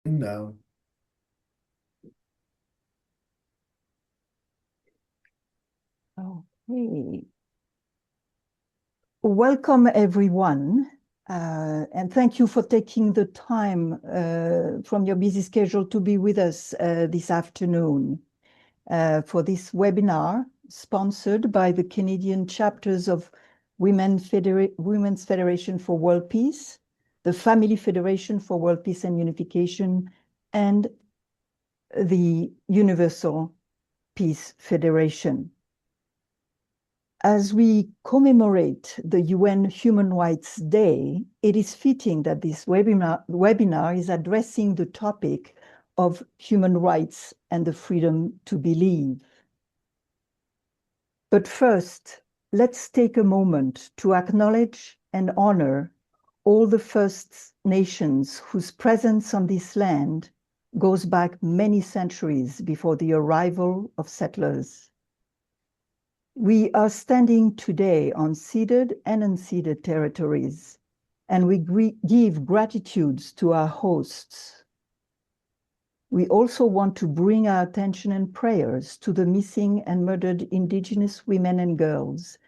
No. Okay. Welcome, everyone, and thank you for taking the time from your busy schedule to be with us this afternoon for this webinar sponsored by the Canadian chapters of Women's Federation for World Peace, the Family Federation for World Peace and Unification, and the Universal Peace Federation. As we commemorate the UN Human Rights Day, it is fitting that this webinar is addressing the topic of human rights and the freedom to believe. But first, let's take a moment to acknowledge and honor all the First Nations whose presence on this land goes back many centuries before the arrival of settlers. We are standing today on ceded and unceded territories, and we give gratitudes to our hosts. We also want to bring our attention and prayers to the missing and murdered Indigenous women and girls,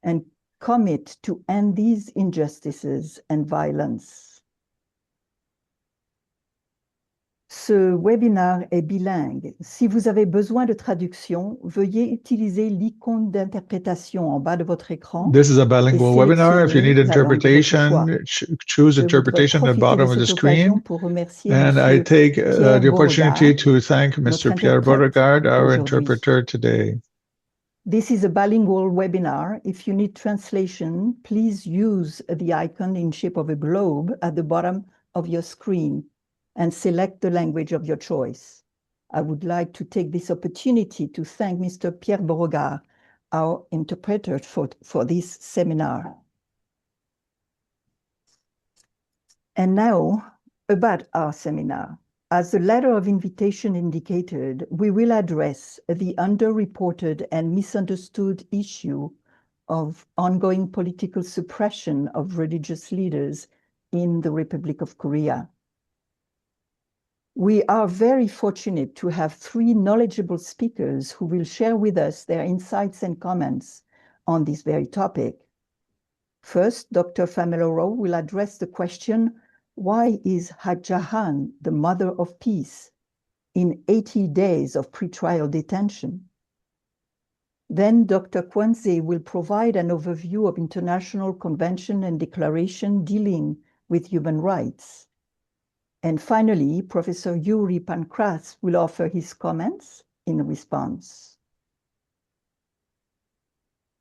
and commit to end these injustices and violence. Ce webinaire est bilingue. Si vous avez besoin de traduction, veuillez utiliser l'icône d'interprétation en bas de votre écran. This is a bilingual webinar. If you need interpretation, choose interpretation at the bottom of the screen. And I take the opportunity to thank Mr. Pierre Beauregard, our interpreter today. This is a bilingual webinar. If you need translation, please use the icon in shape of a globe at the bottom of your screen and select the language of your choice. I would like to take this opportunity to thank Mr. Pierre Beauregard, our interpreter for this seminar. And now, about our seminar. As the letter of invitation indicated, we will address the underreported and misunderstood issue of ongoing political suppression of religious leaders in the Republic of Korea. We are very fortunate to have three knowledgeable speakers who will share with us their insights and comments on this very topic. First, Dr. Familaro will address the question, why is Hajjahan, the mother of peace, in 80 days of pretrial detention? Then Dr. Kwanze will provide an overview of international convention and declaration dealing with human rights. And finally, Professor Yuri Pankras will offer his comments in response.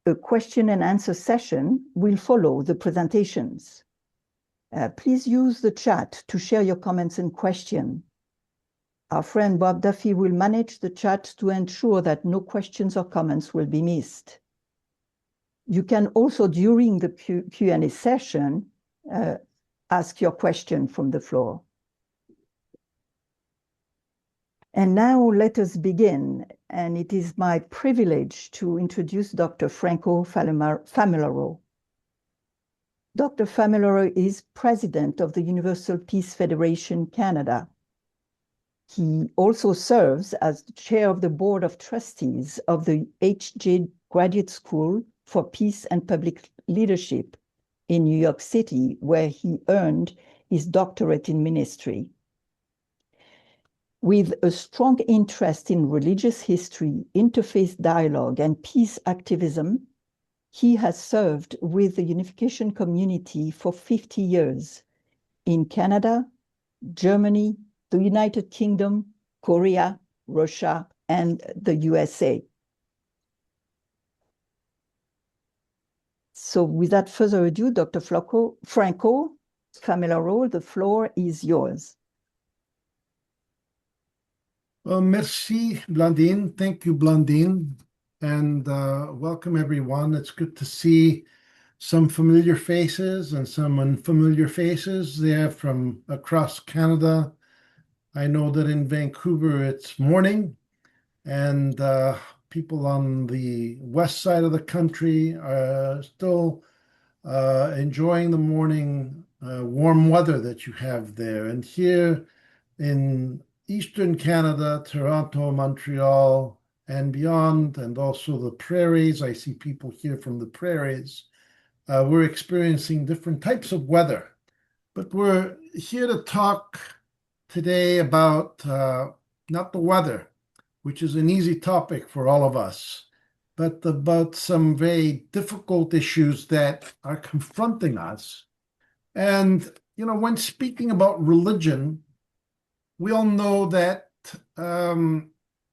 A question and answer session will follow the presentations. Please use the chat to share your comments and questions. Our friend Bob Duffy will manage the chat to ensure that no questions or comments will be missed. You can also, during the Q&A session, ask your question from the floor. And now let us begin, and it is my privilege to introduce Dr. Franco Familaro. Dr. Familaro is president of the Universal Peace Federation Canada. He also serves as the chair of the board of trustees of the H.J. Graduate School for Peace and Public Leadership in New York City, where he earned his doctorate in ministry. With a strong interest in religious history, interfaith dialogue, and peace activism, he has served with the unification community for 50 years in Canada, Germany, the United Kingdom, Korea, Russia, and the USA. So without further ado, Dr. Franco Familaro, the floor is yours. Merci, Blandine. Thank you, Blandine. And welcome, everyone. It's good to see some familiar faces and some unfamiliar faces there from across Canada. I know that in Vancouver it's morning, and people on the west side of the country are still enjoying the morning warm weather that you have there. And here in Eastern Canada, Toronto, Montreal, and beyond, and also the prairies. I see people here from the prairies. We're experiencing different types of weather, but we're here to talk today about not the weather, which is an easy topic for all of us, but about some very difficult issues that are confronting us. And, when speaking about religion, we all know that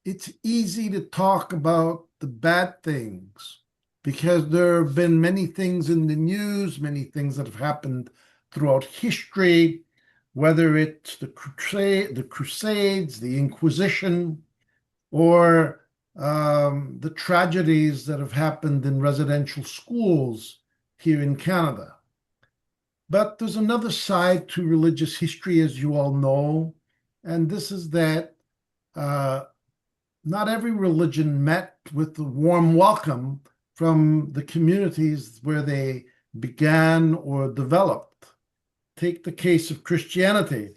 it's easy to talk about the bad things because there have been many things in the news, many things that have happened throughout history, whether it's the Crusades, the Inquisition, or the tragedies that have happened in residential schools here in Canada. But there's another side to religious history, as you all know, and this is that not every religion met with a warm welcome from the communities where they began or developed. Take the case of Christianity,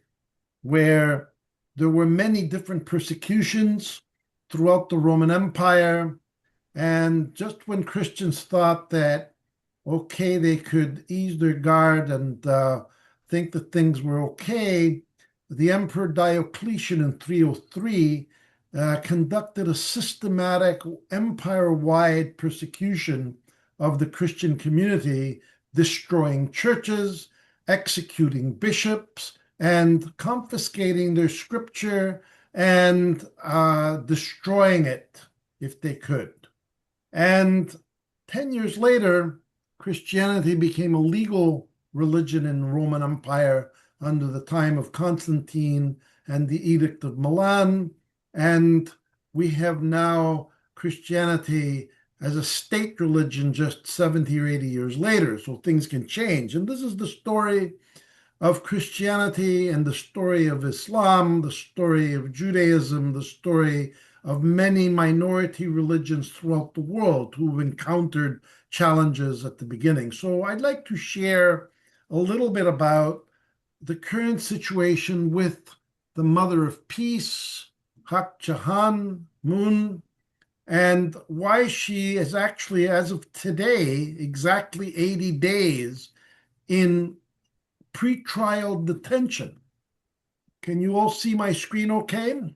where there were many different persecutions throughout the Roman Empire. And just when Christians thought that, okay, they could ease their guard and think that things were okay, the Emperor Diocletian in 303 conducted a systematic empire-wide persecution of the Christian community, destroying churches, executing bishops, and confiscating their scripture and destroying it if they could. And 10 years later, Christianity became a legal religion in the Roman Empire under the time of Constantine and the Edict of Milan. And we have now Christianity as a state religion just 70 or 80 years later. So things can change. And this is the story of Christianity and the story of Islam, the story of Judaism, the story of many minority religions throughout the world who've encountered challenges at the beginning. So I'd like to share a little bit about the current situation with the Mother of Peace, Hak Jahan Moon, and why she is actually, as of today, exactly 80 days in pretrial detention. Can you all see my screen okay?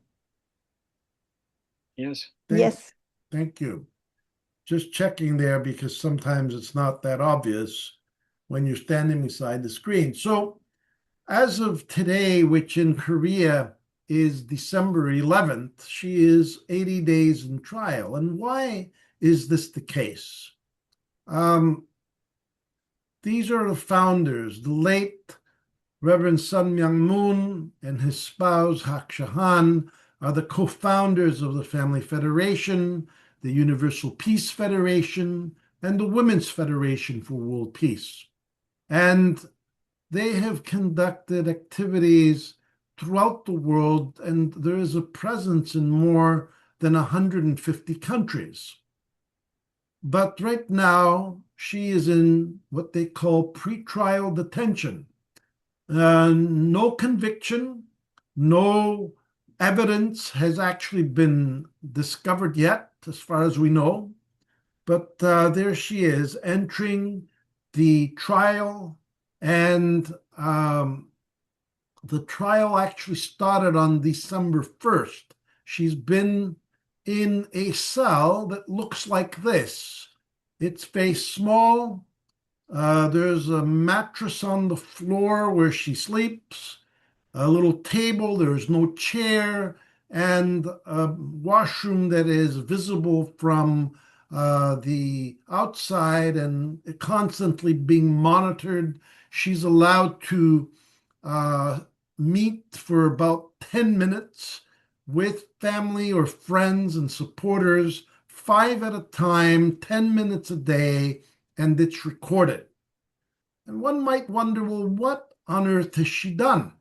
Yes. Yes. Thank you. Just checking there because sometimes it's not that obvious when you're standing beside the screen. So as of today, which in Korea is December 11th, she is 80 days in trial. And why is this the case? These are the founders, the late Reverend Sun Myung Moon and his spouse Hak Jahan are the co-founders of the Family Federation, the Universal Peace Federation, and the Women's Federation for World Peace. And they have conducted activities throughout the world, and there is a presence in more than 150 countries. But right now, she is in what they call pretrial detention. No conviction, no evidence has actually been discovered yet, as far as we know. But there she is, entering the trial, and the trial actually started on December 1st. She's been in a cell that looks like this. It's very small. There's a mattress on the floor where she sleeps, a little table, there's no chair, and a washroom that is visible from the outside and constantly being monitored. She's allowed to meet for about 10 minutes with family or friends and supporters, 5 at a time, 10 minutes a day, and it's recorded. And one might wonder, well, what on earth has she done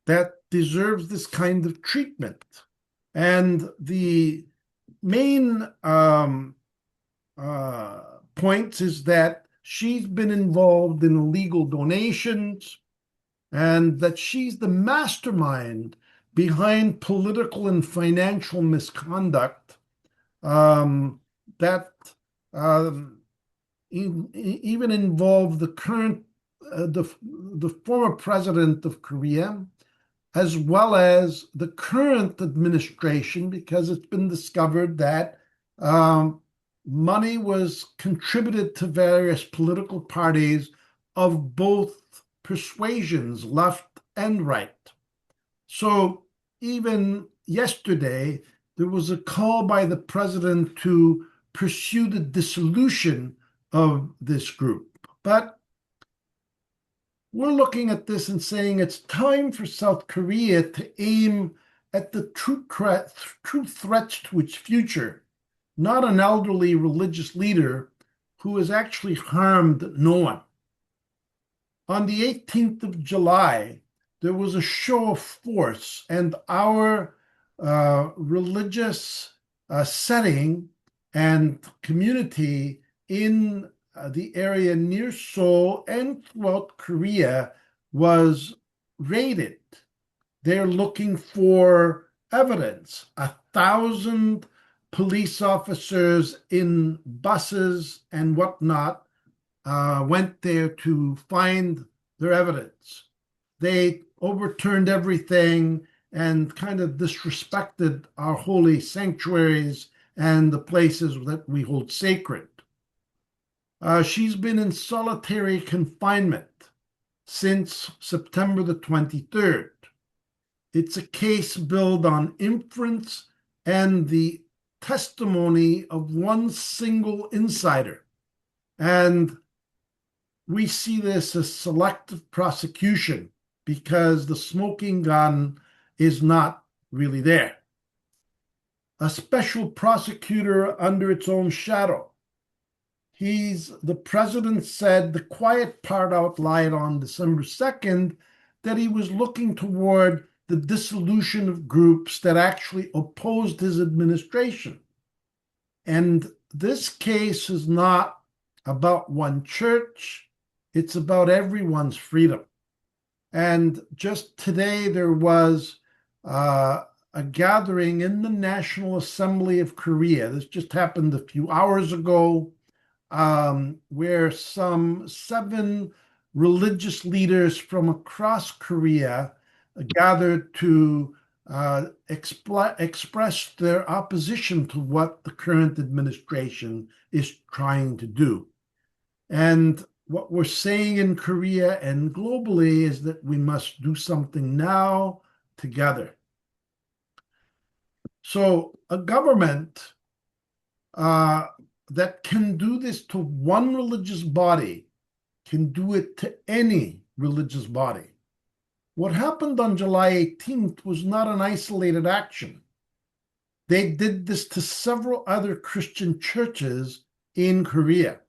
that deserves this kind of treatment? And the main points is that she's been involved in illegal donations and that she's the mastermind behind political and financial misconduct that even involved the current, the former president of Korea, as well as the current administration, because it's been discovered that money was contributed to various political parties of both persuasions, left and right. So even yesterday, there was a call by the president to pursue the dissolution of this group. But we're looking at this and saying it's time for South Korea to aim at the true threats to its future, not an elderly religious leader who has actually harmed no one. On the 18th of July, there was a show of force, and our religious setting and community in the area near Seoul and throughout Korea was raided. They're looking for evidence. 1,000 police officers in buses and whatnot went there to find their evidence. They overturned everything and kind of disrespected our holy sanctuaries and the places that we hold sacred. She's been in solitary confinement since September the 23rd. It's a case built on inference and the testimony of one single insider. And we see this as selective prosecution because the smoking gun is not really there. A special prosecutor under its own shadow. The president said the quiet part out loud on December 2nd that he was looking toward the dissolution of groups that actually opposed his administration. And this case is not about one church, it's about everyone's freedom. And just today there was a gathering in the National Assembly of Korea. This just happened a few hours ago, where some 7 religious leaders from across Korea gathered to express their opposition to what the current administration is trying to do. And what we're saying in Korea and globally is that we must do something now together. So a government that can do this to one religious body can do it to any religious body. What happened on July 18th was not an isolated action. They did this to several other Christian churches in Korea.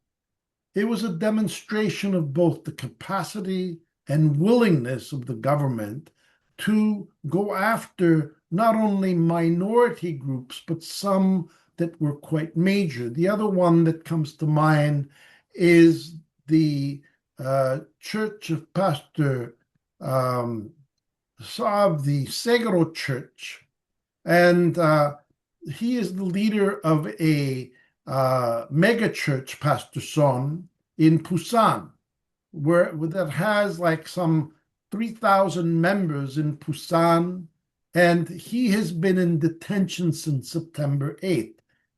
It was a demonstration of both the capacity and willingness of the government to go after not only minority groups, but some that were quite major. The other one that comes to mind is the Church of Pastor Saab, the Seguro Church, and he is the leader of a mega church, Pastor Son, in Busan, that has like some 3,000 members in Busan, and he has been in detention since September 8th.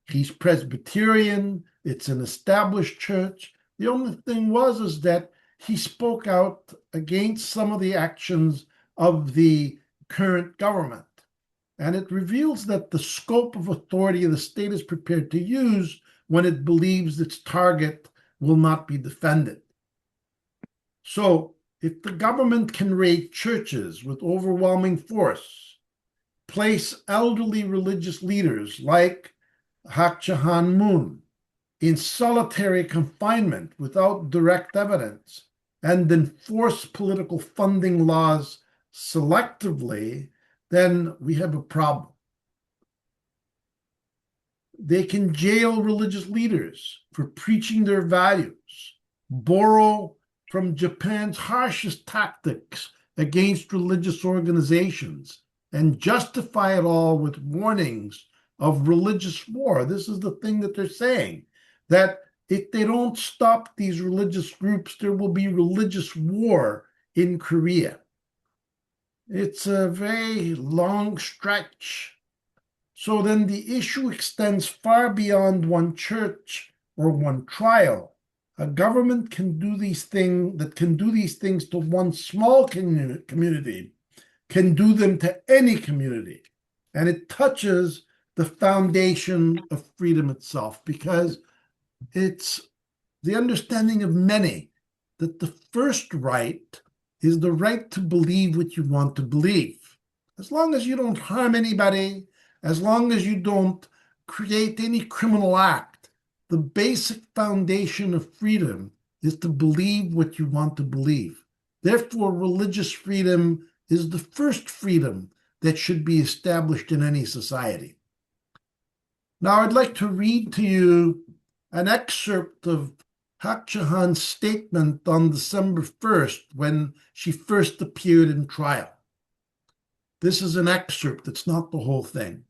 He's Presbyterian. It's an established church. The only thing is that he spoke out against some of the actions of the current government. And it reveals that the scope of authority the state is prepared to use when it believes its target will not be defended. So if the government can raid churches with overwhelming force, place elderly religious leaders like Hak Jahan Moon in solitary confinement without direct evidence, and enforce political funding laws selectively, then we have a problem. They can jail religious leaders for preaching their values, borrow from Japan's harshest tactics against religious organizations, and justify it all with warnings of religious war. This is the thing that they're saying, that if they don't stop these religious groups, there will be religious war in Korea. It's a very long stretch. So then the issue extends far beyond one church or one trial. A government can do these things to one small community, can do them to any community. And it touches the foundation of freedom itself, because it's the understanding of many that the first right is the right to believe what you want to believe. As long as you don't harm anybody, as long as you don't create any criminal act, the basic foundation of freedom is to believe what you want to believe. Therefore, religious freedom is the first freedom that should be established in any society. Now, I'd like to read to you an excerpt of Hak Ja-han's statement on December 1st when she first appeared in trial. This is an excerpt, it's not the whole thing.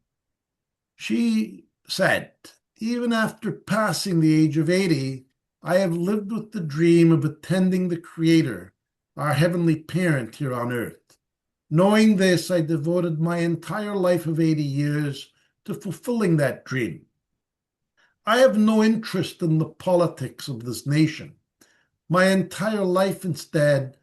She said, "Even after passing the age of 80, I have lived with the dream of attending the Creator, our heavenly parent here on earth. Knowing this, I devoted my entire life of 80 years to fulfilling that dream. I have no interest in the politics of this nation. My entire life, instead,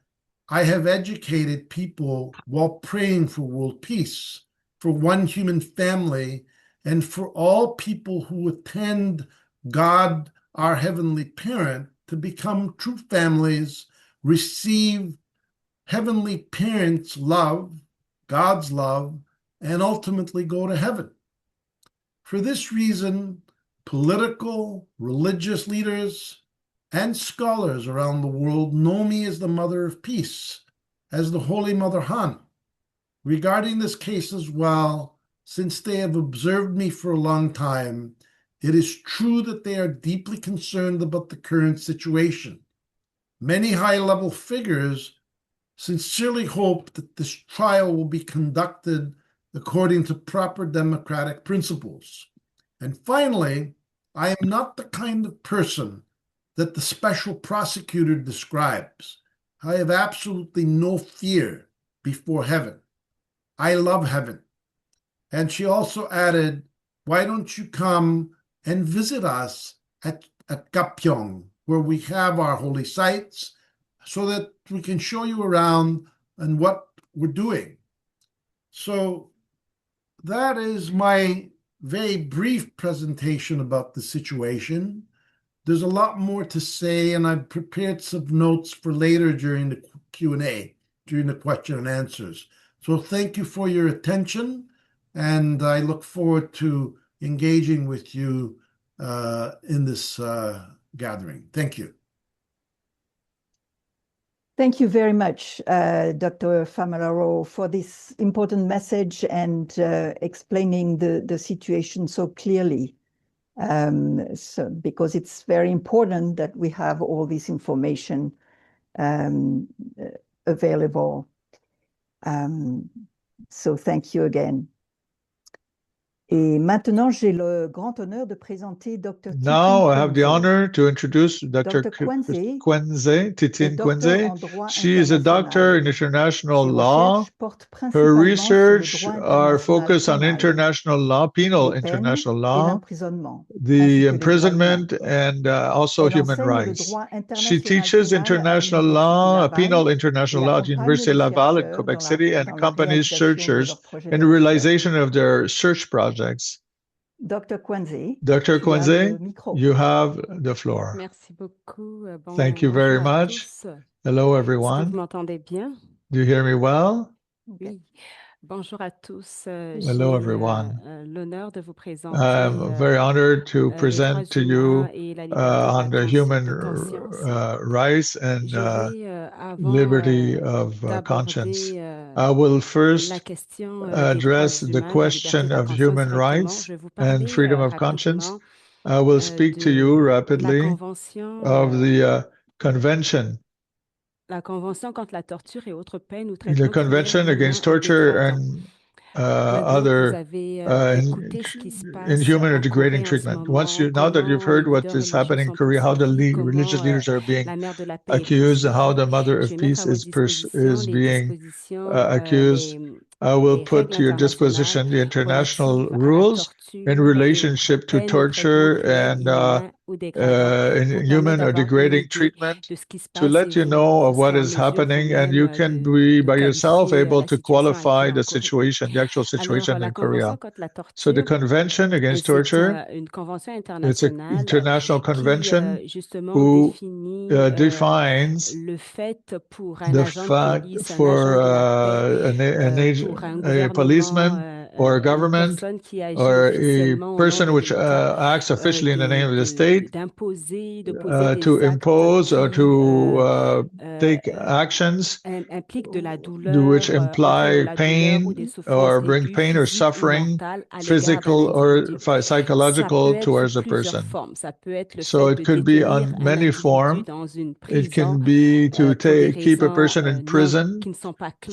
I have educated people while praying for world peace, for one human family, and for all people who attend God, our heavenly parent, to become true families, receive heavenly parents' love, God's love, and ultimately go to heaven. For this reason, political, religious leaders, and scholars around the world know me as the Mother of Peace, as the Holy Mother Han. Regarding this case as well, since they have observed me for a long time, it is true that they are deeply concerned about the current situation. Many high-level figures sincerely hope that this trial will be conducted according to proper democratic principles. And finally, I am not the kind of person that the special prosecutor describes. I have absolutely no fear before heaven. I love heaven." And she also added, "Why don't you come and visit us at Gapyeong, where we have our holy sites, so that we can show you around and what we're doing." So that is my very brief presentation about the situation. There's a lot more to say, and I've prepared some notes for later during the Q&A, during the question and answers. So thank you for your attention, and I look forward to engaging with you in this gathering. Thank you. Thank you very much, Dr. Famalaro, for this important message and explaining the situation so clearly. Because it's very important that we have all this information available. So thank you again. Et maintenant, j'ai le grand honneur de présenter Dr. Now I have the honor to introduce Dr. Titine Kwenze. She is a doctor in international law. Her research are focused on international law, penal international law, the imprisonment, and also human rights. She teaches international law, penal international law at Université Laval in Quebec City, and accompanies searchers in the realization of their search projects. Dr. Kwenze, you have the floor. Merci beaucoup. Thank you very much. Hello, everyone. Do you hear me well? Oui. Bonjour à tous. Hello, everyone. L'honneur de vous présenter. I'm very honored to present to you on the human rights and liberty of conscience. I will first address the question of human rights and freedom of conscience. I will speak to you rapidly of the convention. La Convention contre la torture et autres peines ou The Convention Against Torture and other inhuman or degrading treatment. Now that you've heard what is happening in Korea, how the religious leaders are being accused, how the Mother of Peace is being accused, I will put to your disposition the international rules in relationship to torture and inhuman or degrading treatment to let you know of what is happening, and you can be by yourself able to qualify the situation, the actual situation in Korea. So the Convention Against Torture, it's an international convention who defines the fact for a policeman or a government or a person which acts officially in the name of the state to impose or to take actions which imply pain or bring pain or suffering, physical or psychological, towards a person. So it could be on many forms. It can be to keep a person in prison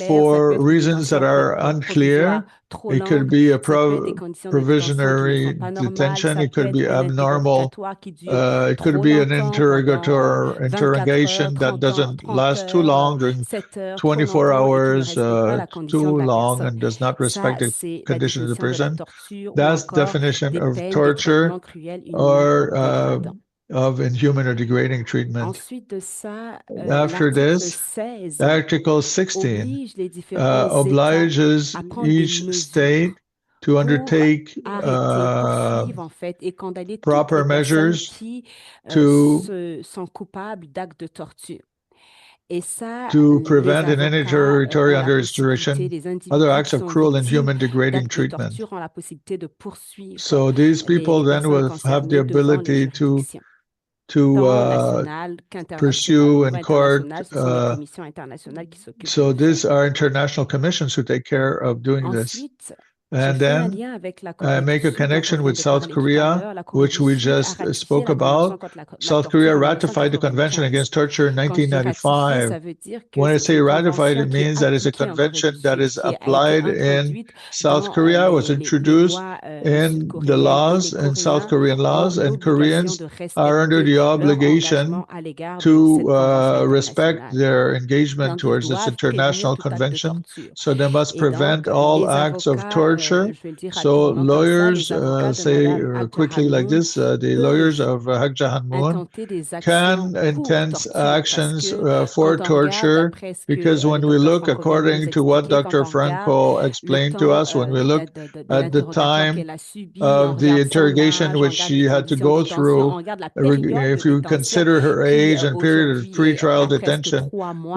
for reasons that are unclear. It could be a provisionary detention. It could be abnormal. It could be an interrogation that doesn't last too long, during 24 hours, too long, and does not respect the condition of the person. That's the definition of torture or of inhuman or degrading treatment. After this, Article 16 obliges each state to undertake proper measures to prevent in any territory under its jurisdiction other acts of cruel, inhuman, degrading treatment. So these people then will have the ability to pursue in court. So these are international commissions who take care of doing this. And then make a connection with South Korea, which we just spoke about. South Korea ratified the Convention Against Torture in 1995. When I say ratified, it means that it's a convention that is applied in South Korea, was introduced in the laws, in South Korean laws, and Koreans are under the obligation to respect their engagement towards this international convention. So they must prevent all acts of torture. So lawyers say quickly like this, the lawyers of Hak Jahan Moon can intense actions for torture, because when we look, according to what Dr. Franco explained to us, when we look at the time of the interrogation which she had to go through, if you consider her age and period of pre-trial detention,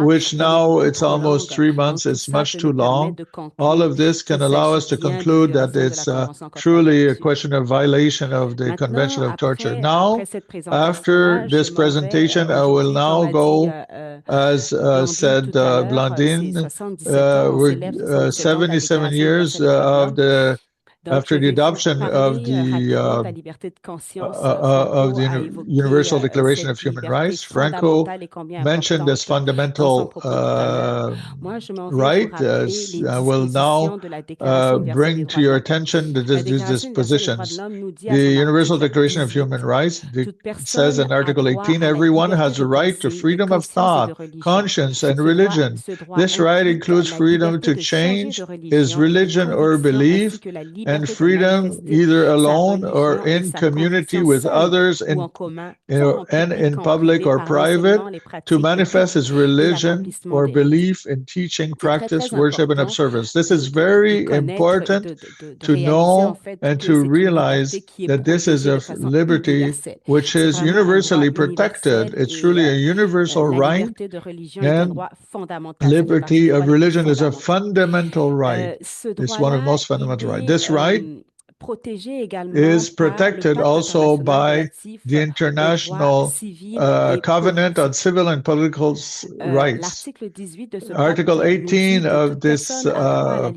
which now it's almost 3 months, it's much too long. All of this can allow us to conclude that it's truly a question of violation of the Convention of Torture. Now, after this presentation, I will now go, as said Blandine, we're 77 years after the adoption of the Universal Declaration of Human Rights. Franco mentioned this fundamental right. I will now bring to your attention these dispositions. The Universal Declaration of Human Rights says in Article 18, everyone has a right to freedom of thought, conscience, and religion. This right includes freedom to change his religion or belief, and freedom either alone or in community with others, and in public or private, to manifest his religion or belief in teaching, practice, worship, and observance. This is very important to know and to realize that this is a liberty which is universally protected. It's truly a universal right, and liberty of religion is a fundamental right. It's one of the most fundamental rights. This right is protected also by the International Covenant on Civil and Political Rights. Article 18 of this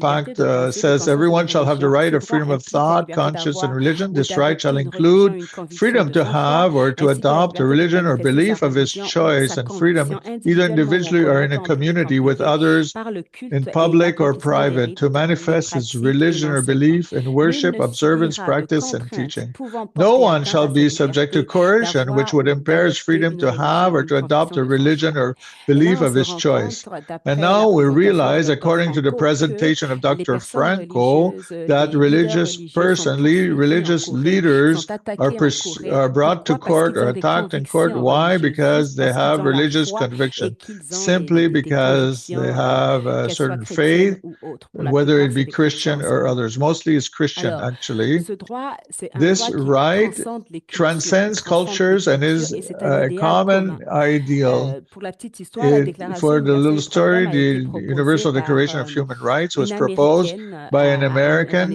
pact says everyone shall have the right of freedom of thought, conscience, and religion. This right shall include freedom to have or to adopt a religion or belief of his choice, and freedom either individually or in a community with others, in public or private, to manifest his religion or belief in worship, observance, practice, and teaching. No one shall be subject to coercion, which would impair his freedom to have or to adopt a religion or belief of his choice. And now we realize, according to the presentation of Dr. Franco, that religious leaders are brought to court or attacked in court. Why? Because they have religious conviction, simply because they have a certain faith, whether it be Christian or others. Mostly it's Christian, actually. This right transcends cultures and is a common ideal. For the little story, the Universal Declaration of Human Rights was proposed by an American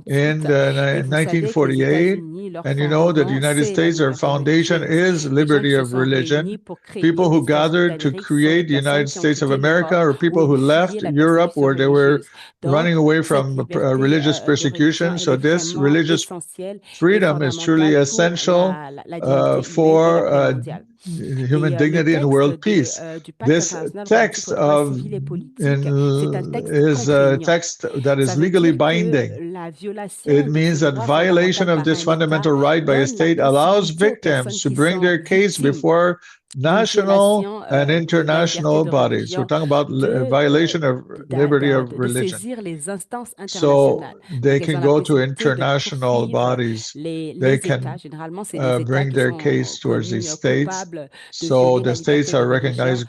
in 1948, and you know that the United States, our foundation is liberty of religion. People who gathered to create the United States of America, or people who left Europe where they were running away from religious persecution. So this religious freedom is truly essential for human dignity and world peace. This text is a text that is legally binding. It means that violation of this fundamental right by a state allows victims to bring their case before national and international bodies. We're talking about violation of liberty of religion. So they can go to international bodies. They can bring their case towards these states. So the states are recognized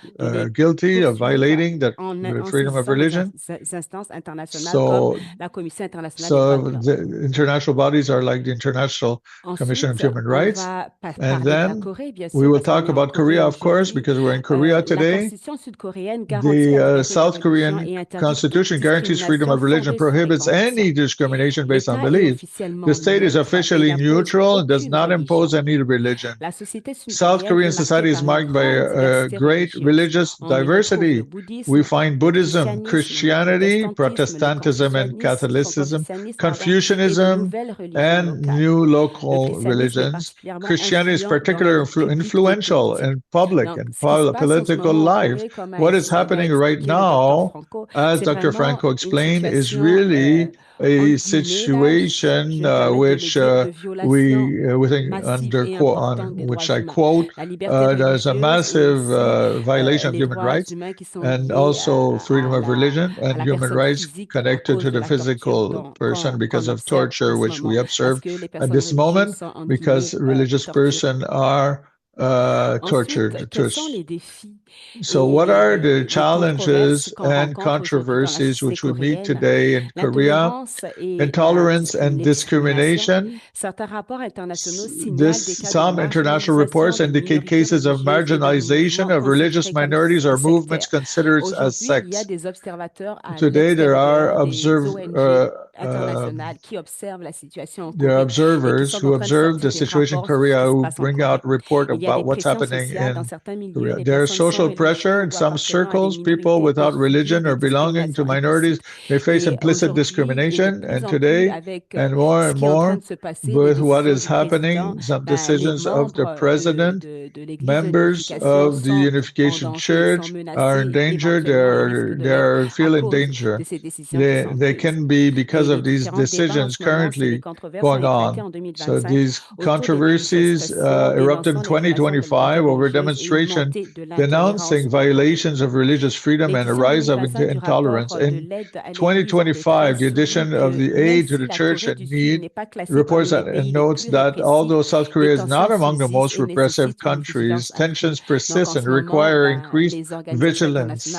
guilty of violating the freedom of religion. So the international bodies are like the International Commission of Human Rights. And then we will talk about Korea, of course, because we're in Korea today. The South Korean Constitution guarantees freedom of religion, prohibits any discrimination based on belief. The state is officially neutral and does not impose any religion. South Korean society is marked by a great religious diversity. We find Buddhism, Christianity, Protestantism, and Catholicism, Confucianism, and new local religions. Christianity is particularly influential in public and political life. What is happening right now, as Dr. Franco explained, is really a situation which which I quote, there's a massive violation of human rights and also freedom of religion and human rights connected to the physical person because of torture, which we observe at this moment because religious persons are tortured. So what are the challenges and controversies which we meet today in Korea? Intolerance and discrimination. Some international reports indicate cases of marginalization of religious minorities or movements considered as sects. Today there are observers who observe the situation in Korea, who bring out report about what's happening in Korea. There is social pressure in some circles. People without religion or belonging to minorities may face implicit discrimination. And today, and more with what is happening, some decisions of the president, members of the Unification Church are in danger. They feel in danger. They can be because of these decisions currently going on. So these controversies erupted in 2025 over demonstration denouncing violations of religious freedom and a rise of intolerance. In 2025, the addition of the aid to the church in need reports and notes that although South Korea is not among the most repressive countries, tensions persist and require increased vigilance.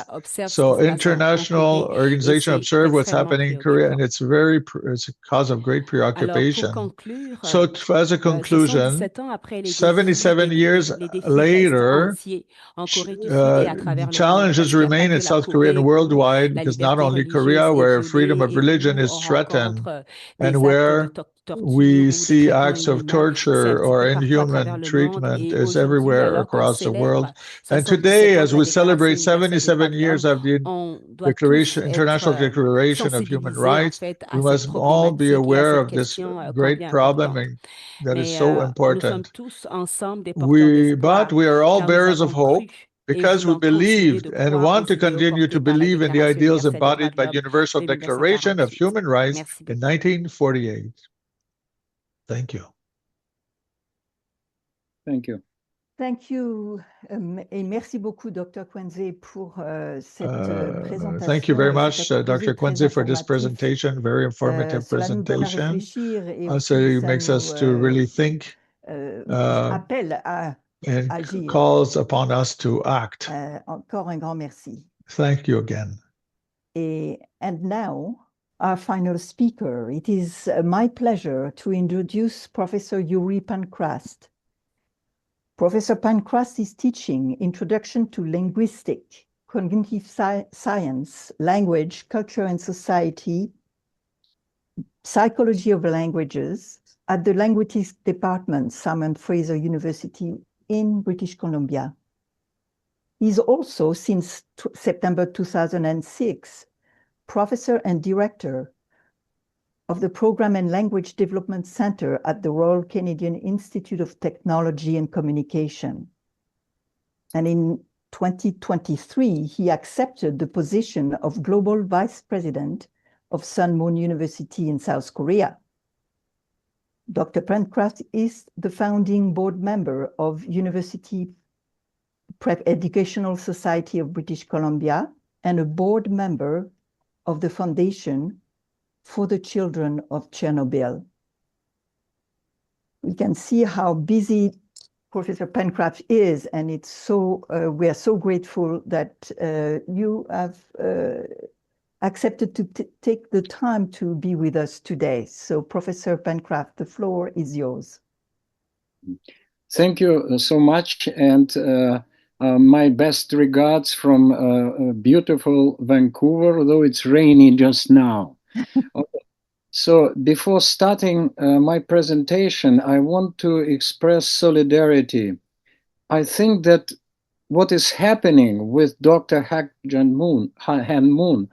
So international organizations observe what's happening in Korea, and it's very it's a cause of great Alors, pour preoccupation. conclure, So as a conclusion, 77 ans après les 77 défis, years les défis restent later, entiers en Corée du Sud et à travers le monde, challenges parce qu'il n'y a remain pas in que la South Korea and Corée où worldwide, la because not liberté only religieuse Korea, est where freedom violée of et religion où is on threatened, rencontre and des actes de where torture we ou des see traitements acts of inhumains. C'est torture un petit or peu partout à travers inhuman le monde. treatment Et is aujourd'hui, everywhere alors qu'on across the world. célèbre And 77 today, ans as de la we Déclaration celebrate universelle des droits 77 de years l'homme, of the on doit tous International être Declaration of Human sensibilisés en Rights, fait we à cette must all be problématique et à aware cette of this question great combien problem importante. that is Mais so nous sommes important. tous ensemble des porteurs d'espoir, But we are all car nous bearers of avons hope cru et because we voulons continuer believed de and croire want aux to idéaux continue to portés par la believe in the Déclaration ideals universelle des droits embodied de by l'homme the Universal de Declaration of 1948. Human Rights Merci in beaucoup. 1948. Thank you. Thank you. Thank you. Et merci beaucoup, Dr. Kwenze, pour cette présentation. Thank you very et much, cet exposé Dr. très Kwenze, for this informatif. presentation, very informative Cela nous donne à presentation. réfléchir et So aussi it ça makes nous us to really think appelle à and agir. calls upon us to act. Encore un grand merci. Thank you again. And now, our final speaker. It is my pleasure to introduce Professor Yuri Pankrast. Professor Pankrast is teaching Introduction to Linguistic, Cognitive Science, Language, Culture and Society, Psychology of Languages at the Linguistics Department, Simon Fraser University in British Columbia. He's also, since September 2006, Professor and Director of the Program and Language Development Center at the Royal Canadian Institute of Technology and Communication. And in 2023, he accepted the position of Global Vice President of Sun Moon University in South Korea. Dr. Pankrast is the founding board member of University Prep Educational Society of British Columbia and a board member of the Foundation for the Children of Chernobyl. We can see how busy Professor Pankrast is, and it's so we are so grateful that you have accepted to take the time to be with us today. So, Professor Pankrast, the floor is yours. Thank you so much, and my best regards from beautiful Vancouver, although it's rainy just now. Okay. So before starting my presentation, I want to express solidarity. I think that what is happening with Dr. Han Moon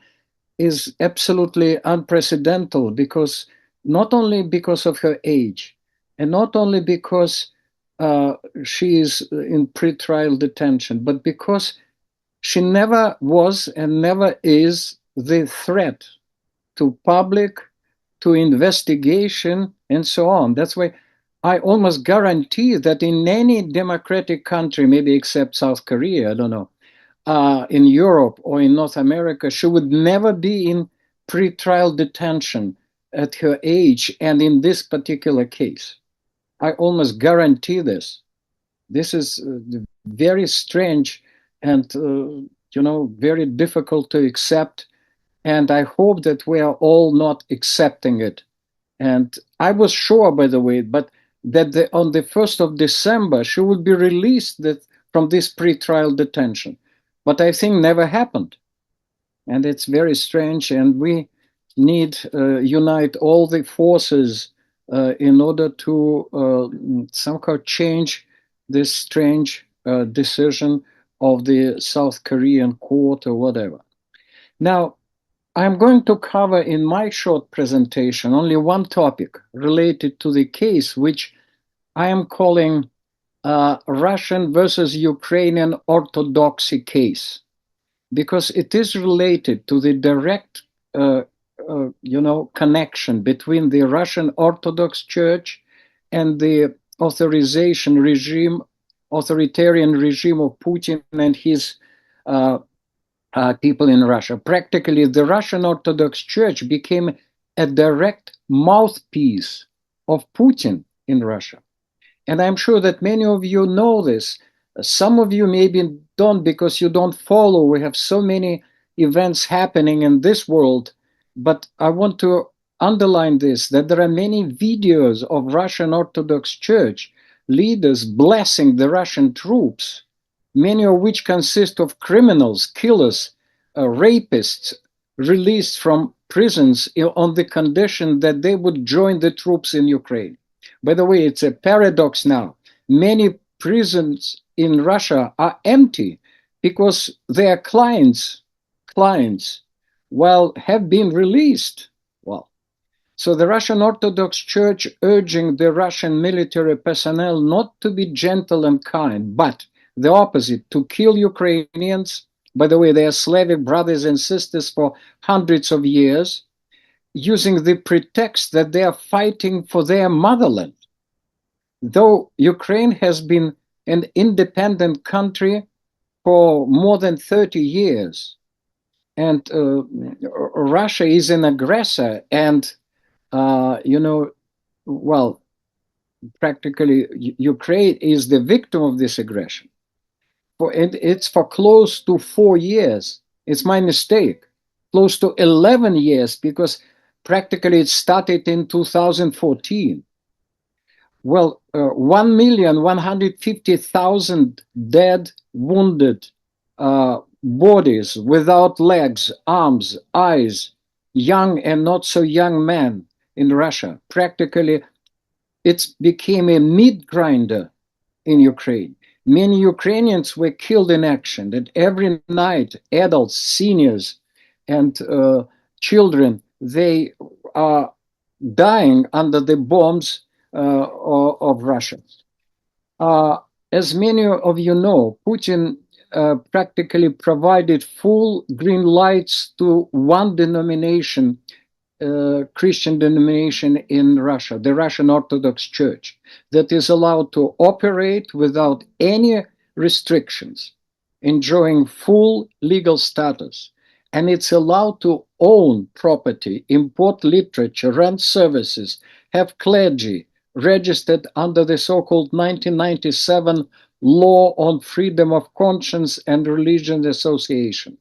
is absolutely unprecedented, because not only because of her age, and not only because she is in pretrial detention, but because she never was and never is the threat to public, to investigation, and so on. That's why I almost guarantee that in any democratic country, maybe except South Korea, I don't know, in Europe or in North America, she would never be in pretrial detention at her age and in this particular case. I almost guarantee this. This is very strange and, very difficult to accept. And I hope that we are all not accepting it. And I was sure, by the way, but that on the 1st of December, she would be released from this pretrial detention. But I think never happened. And it's very strange. And we need unite all the forces in order to somehow change this strange decision of the South Korean court or whatever. Now, I'm going to cover in my short presentation only one topic related to the case, which I am calling Russian versus Ukrainian Orthodoxy case, because it is related to the direct, connection between the Russian Orthodox Church and the authoritarian regime of Putin and his people in Russia. Practically, the Russian Orthodox Church became a direct mouthpiece of Putin in Russia. And I'm sure that many of you know this. Some of you maybe don't, because you don't follow. We have so many events happening in this world. But I want to underline this, that there are many videos of Russian Orthodox Church leaders blessing the Russian troops, many of which consist of criminals, killers, rapists, released from prisons on the condition that they would join the troops in Ukraine. By the way, it's a paradox now. Many prisons in Russia are empty because their clients, well, have been released. Well, so the Russian Orthodox Church urging the Russian military personnel not to be gentle and kind, but the opposite, to kill Ukrainians. By the way, they are Slavic brothers and sisters for hundreds of years, using the pretext that they are fighting for their motherland. Though Ukraine has been an independent country for more than 30 years, and Russia is an aggressor, and well, practically Ukraine is the victim of this aggression. It's for close to 4 years. It's my mistake. Close to 11 years, because practically it started in 2014. Well, 1,150,000 dead, wounded bodies without legs, arms, eyes, young and not so young men in Russia. Practically, it became a meat grinder in Ukraine. Many Ukrainians were killed in action, and every night, adults, seniors, and children, they are dying under the bombs of Russia. As many of you know, Putin practically provided full green lights to one denomination, Christian denomination in Russia, the Russian Orthodox Church, that is allowed to operate without any restrictions, enjoying full legal status. And it's allowed to own property, import literature, rent services, have clergy registered under the so-called 1997 Law on Freedom of Conscience and Religion Association.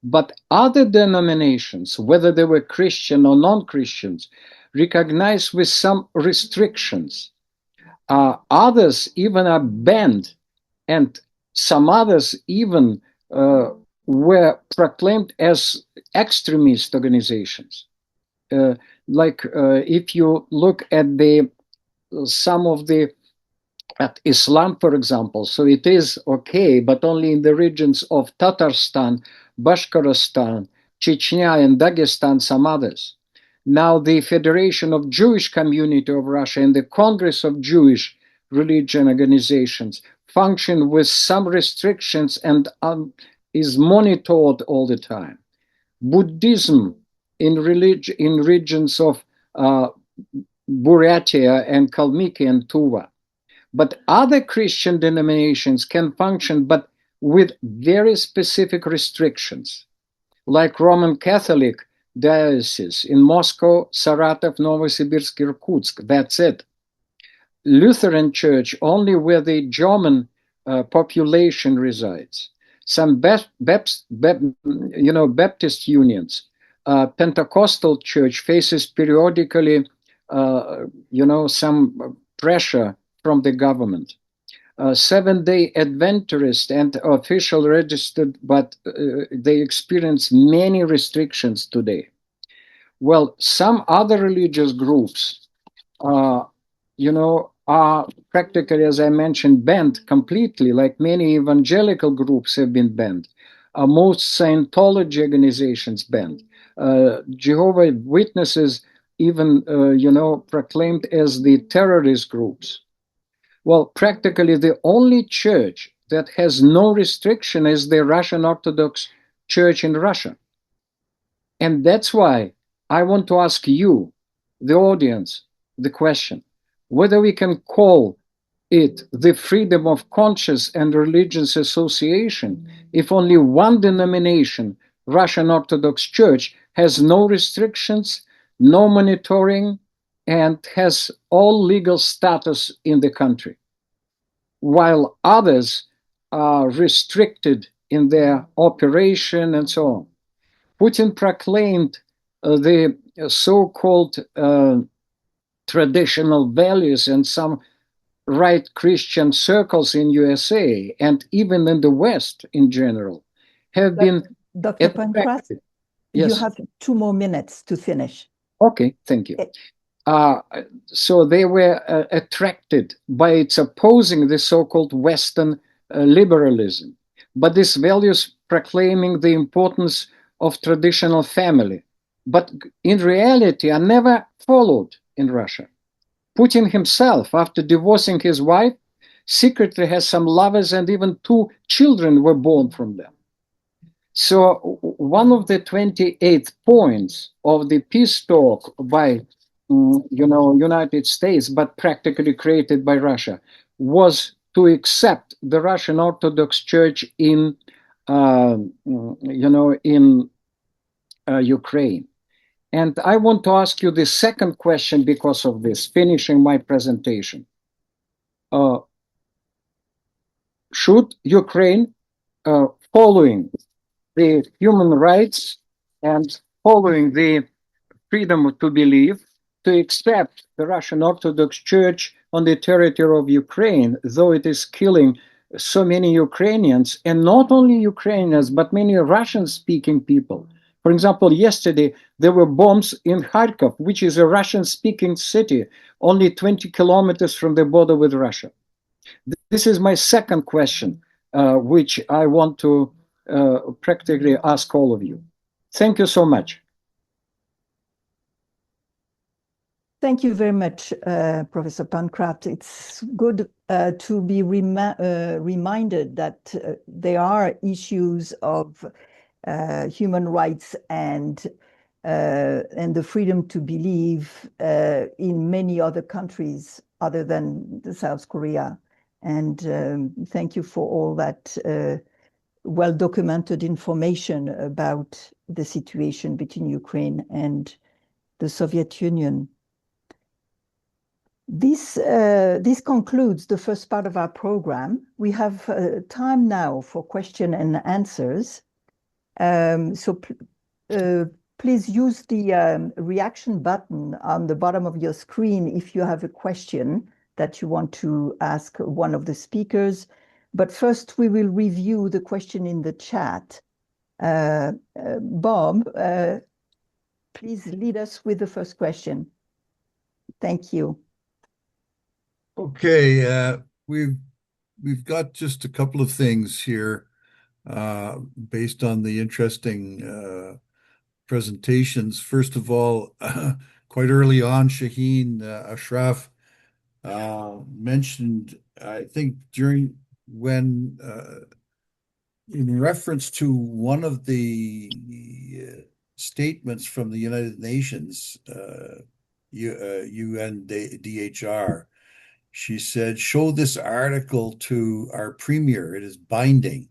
But other denominations, whether they were Christian or non-Christians, recognized with some restrictions. Others even are banned, and some others even were proclaimed as extremist organizations. If you look at some of the at Islam, for example, so it is okay, but only in the regions of Tatarstan, Bashkortostan, Chechnya, and Dagestan, some others. Now, the Federation of Jewish Community of Russia and the Congress of Jewish Religion Organizations function with some restrictions and is monitored all the time. Buddhism in regions of Buryatia and Kalmykia and Tuva. But other Christian denominations can function, but with very specific restrictions, like Roman Catholic diocese in Moscow, Saratov, Novosibirsk, Irkutsk. That's it. Lutheran Church only where the German population resides. Some Baptist unions. Pentecostal Church faces periodically, some pressure from the government. Seventh-day Adventist and official registered, but they experience many restrictions today. Well, some other religious groups, are practically, as I mentioned, banned completely, like many evangelical groups have been banned. Most Scientology organizations banned. Jehovah's Witnesses even, proclaimed as the terrorist groups. Well, practically the only church that has no restriction is the Russian Orthodox Church in Russia. And that's why I want to ask you, the audience, the question, whether we can call it the freedom of conscience and religious association if only one denomination, Russian Orthodox Church, has no restrictions, no monitoring, and has all legal status in the country, while others are restricted in their operation and so on. Putin proclaimed the so-called traditional values and some right Christian circles in USA and even in the West in general have been Dr. Pancras, yes. You have 2 more minutes to finish. Okay, thank you. So they were attracted by its opposing the so-called Western liberalism, but these values proclaiming the importance of traditional family, but in reality are never followed in Russia. Putin himself, after divorcing his wife, secretly has some lovers and even 2 children were born from them. So one of the 28 points of the peace talk by United States, but practically created by Russia, was to accept the Russian Orthodox Church in Ukraine. And I want to ask you the second question because of this, finishing my presentation. Should Ukraine, following the human rights and following the freedom to believe, to accept the Russian Orthodox Church on the territory of Ukraine, though it is killing so many Ukrainians, and not only Ukrainians, but many Russian-speaking people. For example, yesterday there were bombs in Kharkov, which is a Russian-speaking city, only 20 kilometers from the border with Russia. This is my second question, which I want to practically ask all of you. Thank you so much. Thank you very much, Professor Pancras. It's good to be reminded that there are issues of human rights and the freedom to believe in many other countries other than South Korea. And thank you for all that well-documented information about the situation between Ukraine and the Soviet Union. This concludes the first part of our program. We have time now for question and answers. Please use the reaction button on the bottom of your screen if you have a question that you want to ask one of the speakers. But first, we will review the question in the chat. Bob, please lead us with the first question. Thank you. Okay, we've got just a couple of things here based on the interesting presentations. First of all, quite early on, Shaheen Ashraf mentioned, I think when in reference to one of the statements from the United Nations, UNDHR, she said, "Show this article to our premier, it is binding."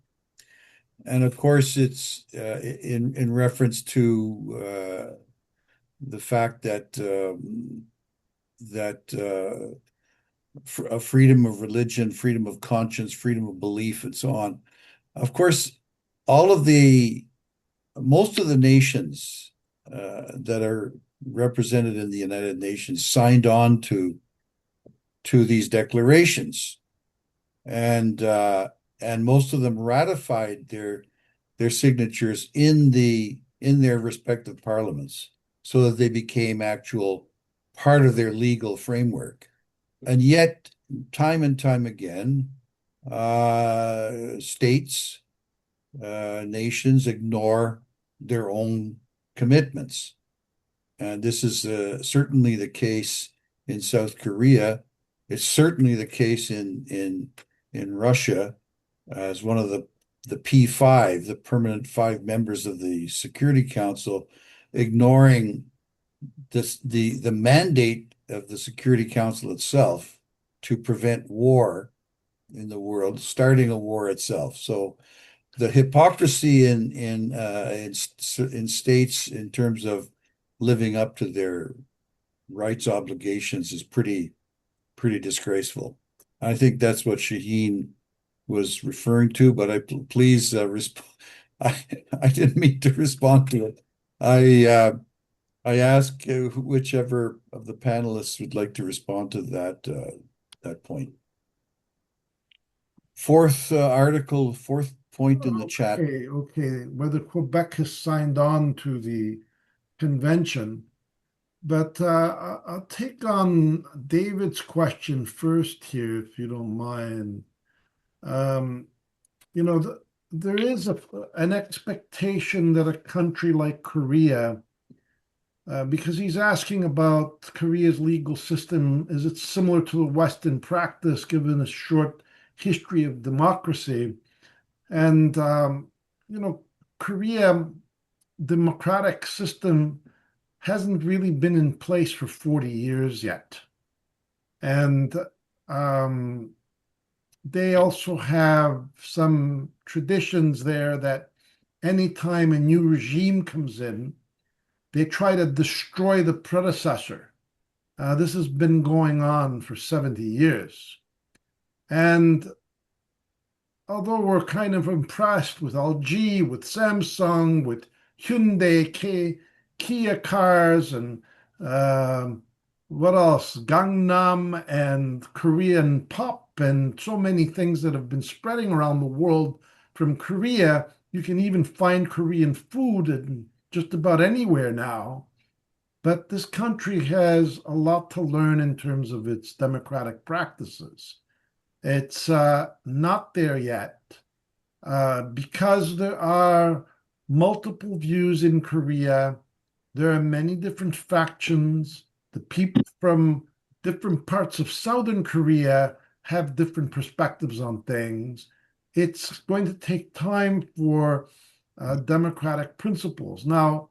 And of course, it's in reference to the fact that freedom of religion, freedom of conscience, freedom of belief, and so on. Of course, most of the nations that are represented in the United Nations signed on to these declarations, and most of them ratified their signatures in their respective parliaments, so that they became actual part of their legal framework. And yet, time and time again, states, nations ignore their own commitments. And this is certainly the case in South Korea. It's certainly the case in Russia, as one of the P5, the permanent 5 members of the Security Council, ignoring the mandate of the Security Council itself to prevent war in the world, starting a war itself. So the hypocrisy in states in terms of living up to their rights obligations is pretty disgraceful. I think that's what Shaheen was referring to, but please respond. I didn't mean to respond to it. I ask whichever of the panelists would like to respond to that point. Fourth point in the chat. Okay. Whether Quebec has signed on to the convention, but I'll take on David's question first here, if you don't mind. There is an expectation that a country like Korea, because he's asking about Korea's legal system, is it similar to the Western practice given a short history of democracy? And, Korea democratic system hasn't really been in place for 40 years yet. And they also have some traditions there that anytime a new regime comes in, they try to destroy the predecessor. This has been going on for 70 years. And although we're kind of impressed with LG, with Samsung, with Hyundai, Kia cars, and what else? Gangnam and Korean pop, and so many things that have been spreading around the world from Korea. You can even find Korean food in just about anywhere now. But this country has a lot to learn in terms of its democratic practices. It's not there yet because there are multiple views in Korea. There are many different factions. The people from different parts of Southern Korea have different perspectives on things. It's going to take time for democratic principles. Now,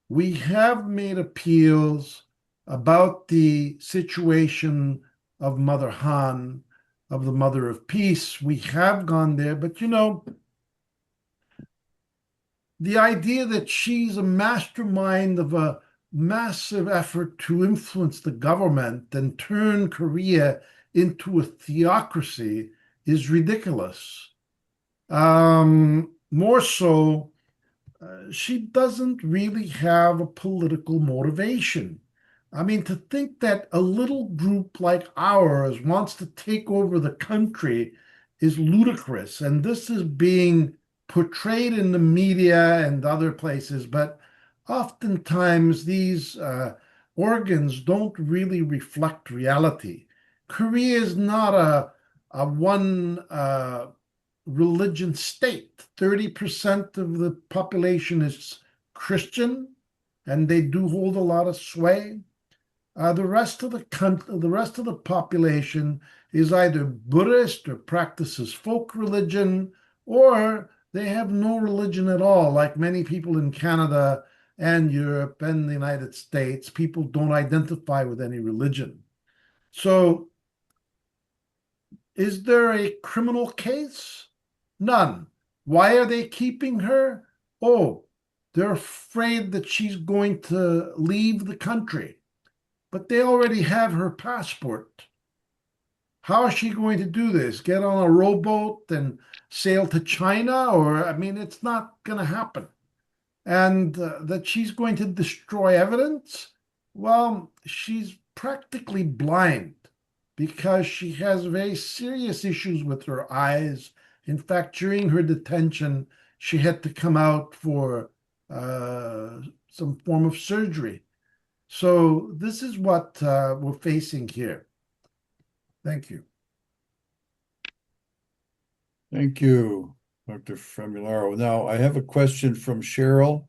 we have made appeals about the situation of Mother Han, of the Mother of Peace. We have gone there, but the idea that she's a mastermind of a massive effort to influence the government and turn Korea into a theocracy is ridiculous. More so, she doesn't really have a political motivation. I mean, to think that a little group like ours wants to take over the country is ludicrous. And this is being portrayed in the media and other places, but oftentimes these organs don't really reflect reality. Korea is not a one religion state. 30% of the population is Christian, and they do hold a lot of sway. The rest of the population is either Buddhist or practices folk religion, or they have no religion at all, like many people in Canada and Europe and the United States. People don't identify with any religion. So, is there a criminal case? None. Why are they keeping her? Oh, they're afraid that she's going to leave the country. But they already have her passport. How is she going to do this? Get on a rowboat and sail to China? Or, I mean, it's not going to happen. And that she's going to destroy evidence? Well, she's practically blind because she has very serious issues with her eyes. In fact, during her detention, she had to come out for some form of surgery. So this is what we're facing here. Thank you. Thank you, Dr. Famularo. Now, I have a question from Cheryl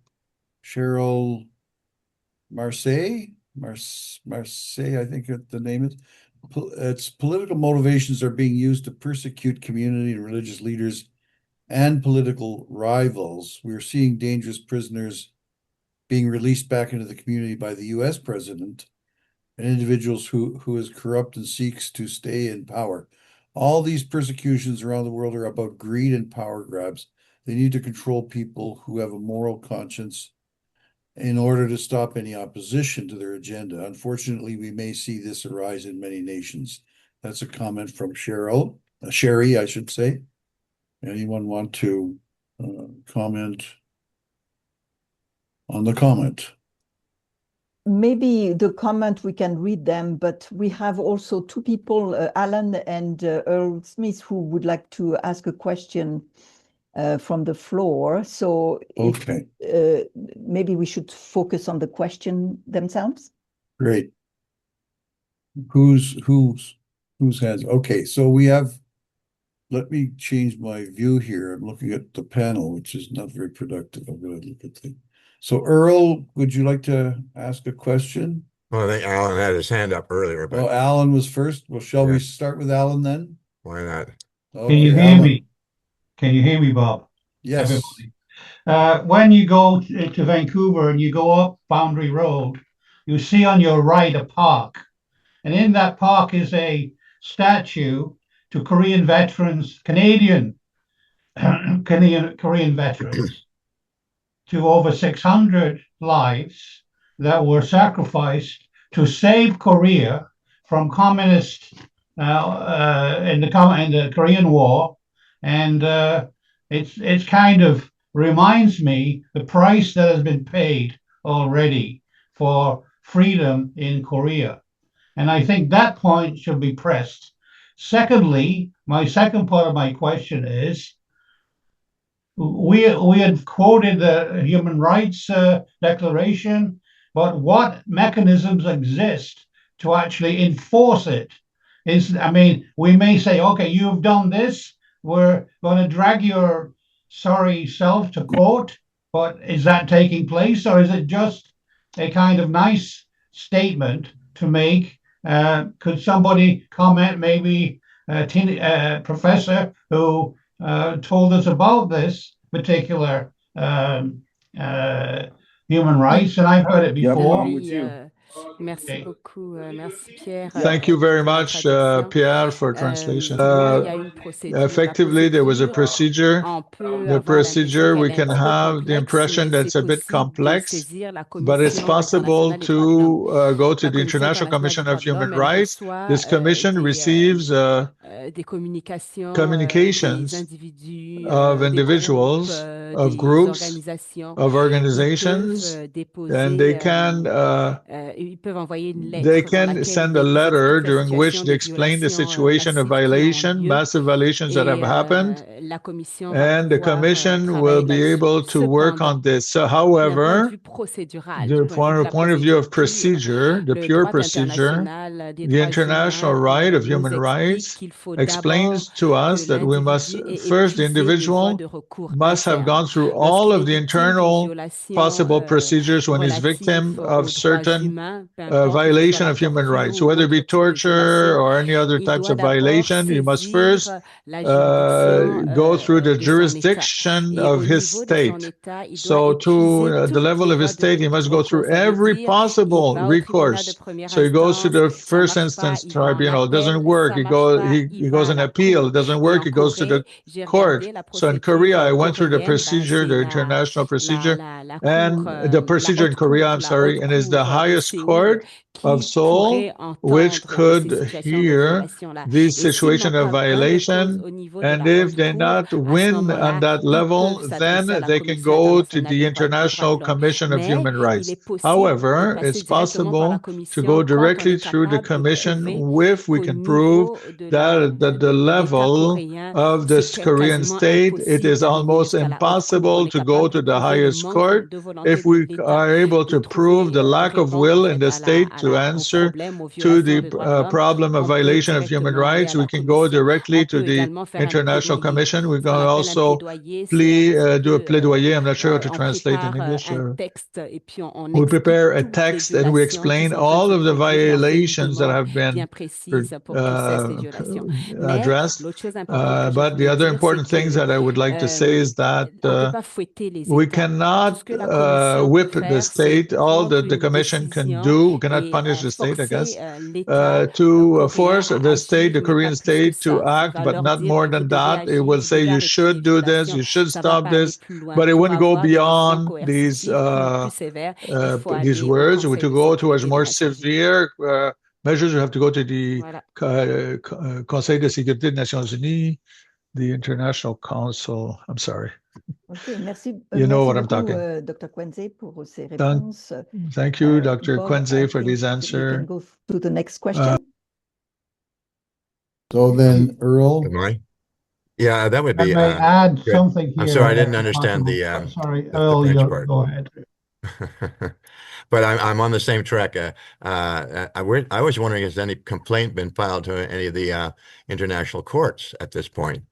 Marseille, I think the name is. Its political motivations are being used to persecute community and religious leaders and political rivals. We're seeing dangerous prisoners being released back into the community by the U.S. president and individuals who is corrupt and seeks to stay in power. All these persecutions around the world are about greed and power grabs. They need to control people who have a moral conscience in order to stop any opposition to their agenda. Unfortunately, we may see this arise in many nations. That's a comment from Sherry, I should say. Anyone want to comment on the comment? maybe the comment, we can read them, but we have also two people, Alan and Earl Smith, who would like to ask a question from the floor. So Okay. Maybe we should focus on the question themselves. Great. Who's has, okay, so we have, let me change my view here. I'm looking at the panel, which is not very productive. I'm going to look at the, so Earl, would you like to ask a question? Well, I think Alan had his hand up earlier, but Well, Alan was first. Well, shall we Yeah. start with Alan then? why not? Okay, Can you hear Alan. me? Can you hear me, Bob? Yes. Everybody. When you go to Vancouver and you go up Boundary Road, you see on your right a park. And in that park is a statue to Korean veterans, Canadian Korean veterans, to over 600 lives that were sacrificed to save Korea from communist in the Korean War. And it's kind of reminds me the price that has been paid already for freedom in Korea. And I think that point should be pressed. Secondly, my second part of my question is, we had quoted the Human Rights Declaration, but what mechanisms exist to actually enforce it? I mean, we may say, okay, you've done this, we're going to drag your sorry self to court, but is that taking place, or is it just a kind of nice statement to make? Could somebody comment, maybe a professor who told us about this particular human rights, and I've heard it before. Merci beaucoup. Merci Pierre. Thank you very much, Pierre, for translation. Effectively, there was a procedure. The procedure, we can have the impression that it's a bit complex, but it's possible to go to the International Commission of Human Rights. This commission receives communications of individuals, of groups, of organizations, and they can send a letter during which they explain the situation of violation, massive violations that have happened, and the commission will be able to work on this. So, however, from the point of view of procedure, the pure procedure, the international right of human rights explains to us that we must, first, the individual must have gone through all of the internal possible procedures when he's victim of certain violation of human rights, whether it be torture or any other types of violation. You must first go through the jurisdiction of his state. So to the level of his state, he must go through every possible recourse. So he goes to the first instance tribunal. It doesn't work. He goes in appeal. It doesn't work. He goes to the court. So in Korea, I went through the procedure, the international procedure, and the procedure in Korea, I'm sorry, and is the highest court of Seoul, which could hear this situation of violation. And if they not win on that level, then they can go to the International Commission of Human Rights. However, it's possible to go directly through the commission if we can prove that the level of this Korean state, it is almost impossible to go to the highest court. If we are able to prove the lack of will in the state to answer to the problem of violation of human rights, we can go directly to the International Commission. We can also do a plaidoyer. I'm not sure how to translate in English. We prepare a text and we explain all of the violations that have been addressed. But the other important things that I would like to say is that we cannot whip the state. All that the commission can do, we cannot punish the state, I guess, to force the state, the Korean state, to act, but not more than that. It will say you should do this, you should stop this, but it wouldn't go beyond these words. To go towards more severe measures, you have to go to the Conseil de sécurité des Nations Unies. the International Council. I'm sorry. Ok, merci. You know Merci what I'm beaucoup, talking. Dr. Kwenze, pour ces réponses. Thank you, Dr. Bob, Kwenze, for these we answers. can go to the next question. So then, Earl, Am I? Yeah, that would I be may add good. something I'm here. sorry, I didn't understand Sorry, the Earl, French you part. go ahead. But I'm on the same track. I was wondering, has any complaint been filed to any of the international courts at this point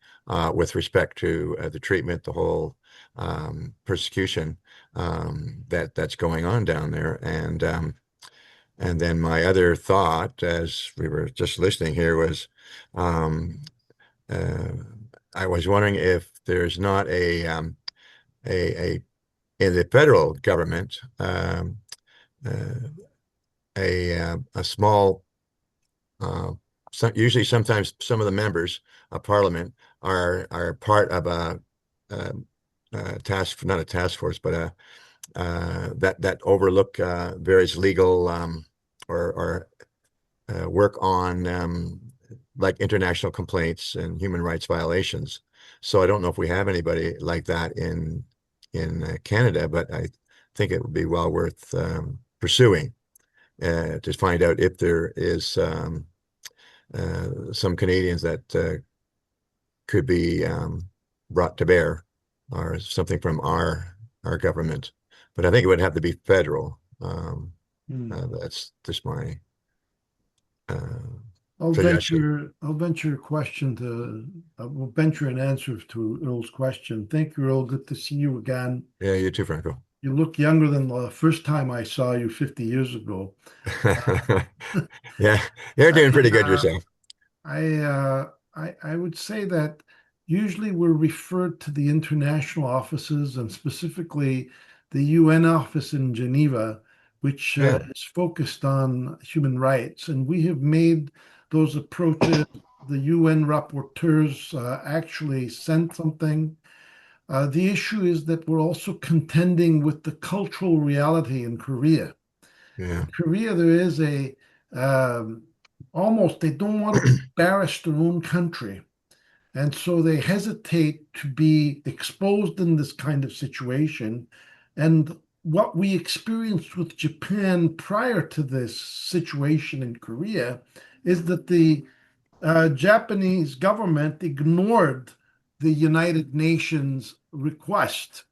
with respect to the treatment, the whole persecution that's going on down there? And then my other thought, as we were just listening here, was I was wondering if there's not a in the federal government a small usually sometimes some of the members of parliament are part of a task, not a task force, but that overlook various legal or work on like international complaints and human rights violations. So I don't know if we have anybody like that in Canada, but I think it would be well worth pursuing to find out if there is some Canadians that could be brought to bear or something from our government. But I think it would have to be federal. That's just my I'll suggestion. venture a question will venture an answer to Earl's question. Thank you, Earl. Good to see you again. Yeah, you too, Franco. You look younger than the first time I saw you 50 years ago. Yeah, you're doing pretty good yourself. I would say that usually we're referred to the international offices and specifically the UN office in Geneva, which is focused on human rights. And we have made those approaches. The UN rapporteurs actually sent something. The issue is that we're also contending with the cultural reality in Korea. Yeah. In Korea, there is almost, they don't want to embarrass their own country. And so they hesitate to be exposed in this kind of situation. And what we experienced with Japan prior to this situation in Korea is that the Japanese government ignored the United Nations request.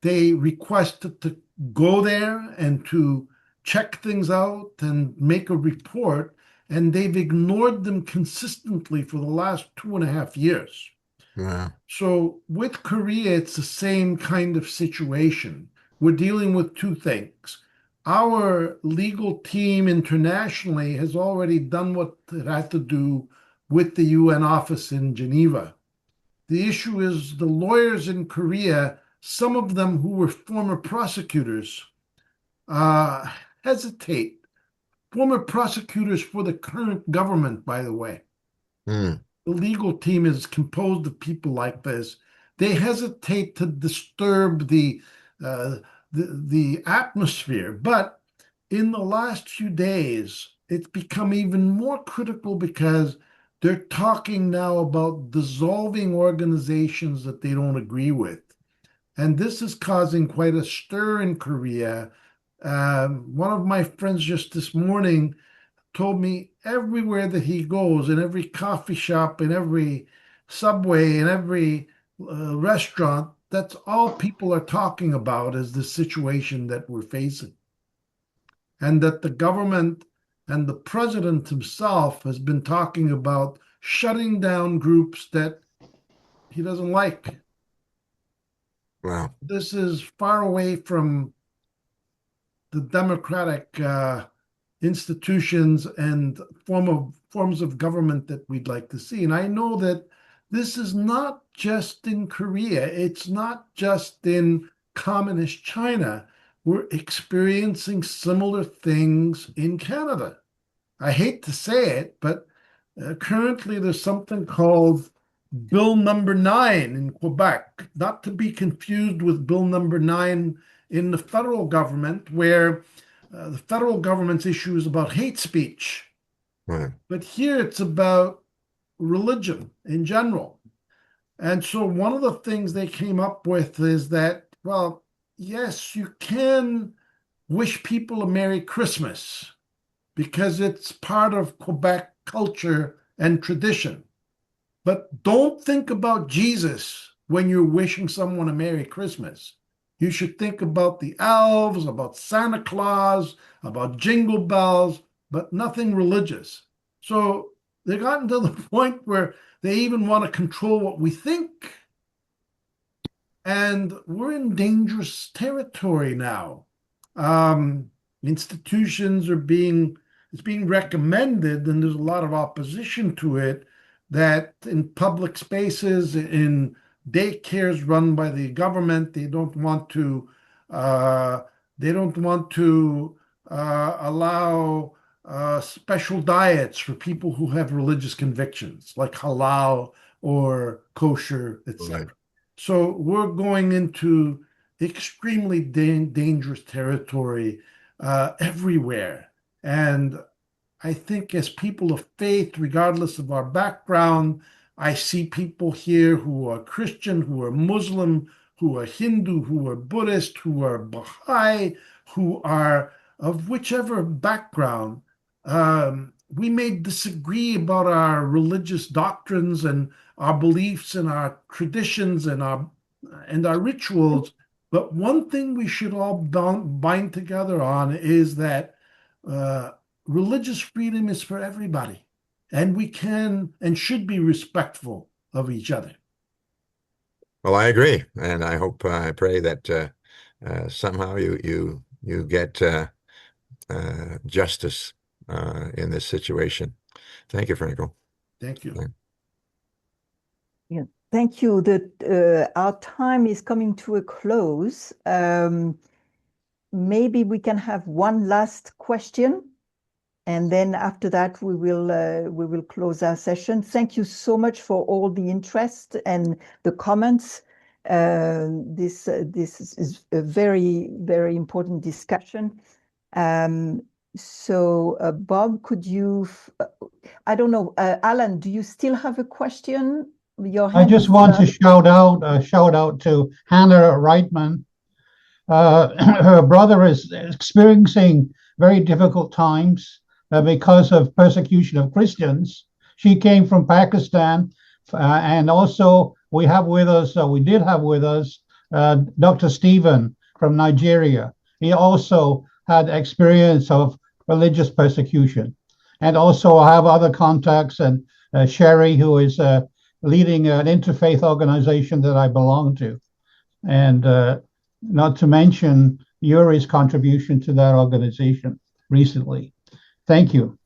They requested to go there and to check things out and make a report, and they've ignored them consistently for the last 2.5 years. Yeah. So with Korea, it's the same kind of situation. We're dealing with two things. Our legal team internationally has already done what it had to do with the UN office in Geneva. The issue is the lawyers in Korea, some of them who were former prosecutors, hesitate. Former prosecutors for the current government, by the way. The legal team is composed of people like this. They hesitate to disturb the atmosphere. But in the last few days, it's become even more critical because they're talking now about dissolving organizations that they don't agree with. And this is causing quite a stir in Korea. One of my friends just this morning told me everywhere that he goes, in every coffee shop, in every subway, in every restaurant, that's all people are talking about is the situation that we're facing. And that the government and the president himself has been talking about shutting down groups that he doesn't like. Wow. This is far away from the democratic institutions and forms of government that we'd like to see. And I know that this is not just in Korea. It's not just in communist China. We're experiencing similar things in Canada. I hate to say it, but currently there's something called Bill number 9 in Quebec, not to be confused with Bill number 9 in the federal government, where the federal government's issue is about hate speech. Right. But here it's about religion in general. And so one of the things they came up with is that, well, yes, you can wish people a Merry Christmas because it's part of Quebec culture and tradition. But don't think about Jesus when you're wishing someone a Merry Christmas. You should think about the elves, about Santa Claus, about jingle bells, but nothing religious. So they gotten to the point where they even want to control what we think. And we're in dangerous territory now. Institutions are it's being recommended, and there's a lot of opposition to it, that in public spaces, in daycares run by the government, they don't want to allow special diets for people who have religious convictions, like halal or kosher, etc. Right. So we're going into extremely dangerous territory everywhere. And I think as people of faith, regardless of our background, I see people here who are Christian, who are Muslim, who are Hindu, who are Buddhist, who are Baha'i, who are of whichever background. We may disagree about our religious doctrines and our beliefs and our traditions and our rituals, but one thing we should all bind together on is that religious freedom is for everybody, and we can and should be respectful of each other. Well, I agree, and I hope, I pray that somehow you get justice in this situation. Thank you, Franco. Thank you. Yeah, thank you. Our time is coming to a close. Maybe we can have one last question, and then after that we will close our session. Thank you so much for all the interest and the comments. This is a very, very important discussion. So Bob, could you, I don't know, Alan, do you still have a question? I just want to shout out to Hannah Reitman. Her brother is experiencing very difficult times because of persecution of Christians. She came from Pakistan, and also we did have with us Dr. Stephen from Nigeria. He also had experience of religious persecution. And also I have other contacts, and Sherry, who is leading an interfaith organization that I belong to. And not to mention Yuri's contribution to that organization recently. Thank you.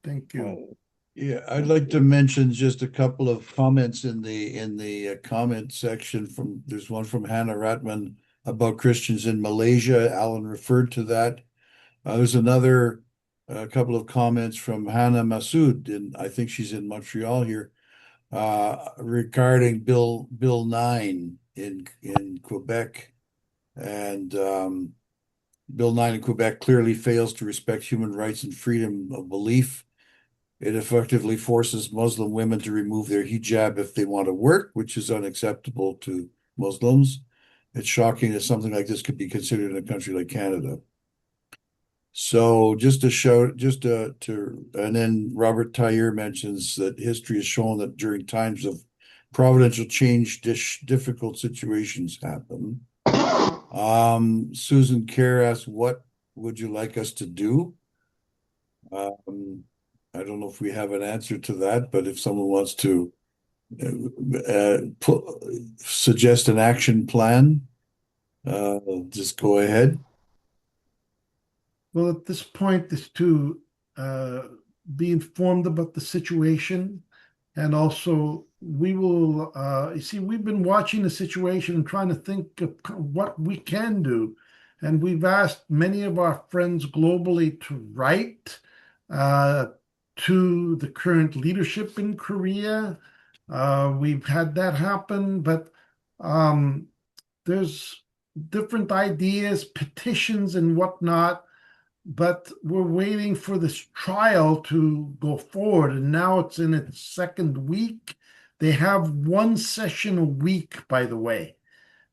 Thank you. Yeah, I'd like to mention just a couple of comments in the comment section. There's one from Hannah Ratman about Christians in Malaysia. Alan referred to that. There's another couple of comments from Hannah Massoud, and I think she's in Montreal here, regarding Bill 9 in Quebec. And Bill 9 in Quebec clearly fails to respect human rights and freedom of belief. It effectively forces Muslim women to remove their hijab if they want to work, which is unacceptable to Muslims. It's shocking that something like this could be considered in a country like Canada. So and then Robert Tyre mentions that history has shown that during times of providential change, difficult situations happen. Susan Kerr asks, what would you like us to do? I don't know if we have an answer to that, but if someone wants to suggest an action plan, just go ahead. Well, at this point is to be informed about the situation, and also we will, you see, we've been watching the situation and trying to think of what we can do. And we've asked many of our friends globally to write to the current leadership in Korea. We've had that happen, but there's different ideas, petitions and whatnot, but we're waiting for this trial to go forward. And now it's in its second week. They have one session a week, by the way.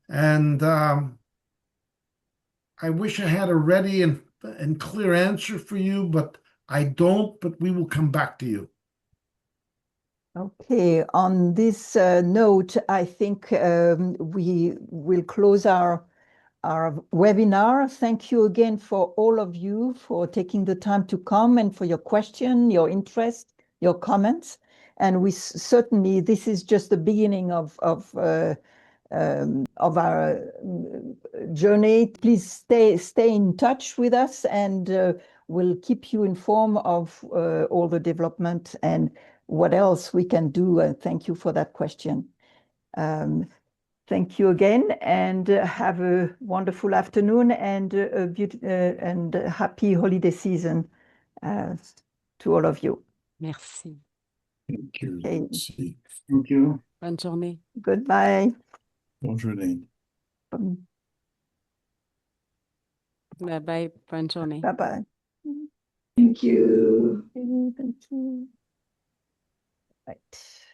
And I wish I had a ready and clear answer for you, but I don't, but we will come back to you. Okay, on this note, I think we will close our webinar. Thank you again for all of you for taking the time to come and for your question, your interest, your comments. And we certainly, this is just the beginning of our journey. Please stay in touch with us, and we'll keep you informed of all the development and what else we can do. Thank you for that question. Thank you again, and have a wonderful afternoon and and happy holiday season to all of you. Merci. Thank you. Okay. Thank you. Bonne journée. Goodbye. Bonne journée. Bye-bye. Bonne journée. Bye-bye. Thank you. Thank you. Right.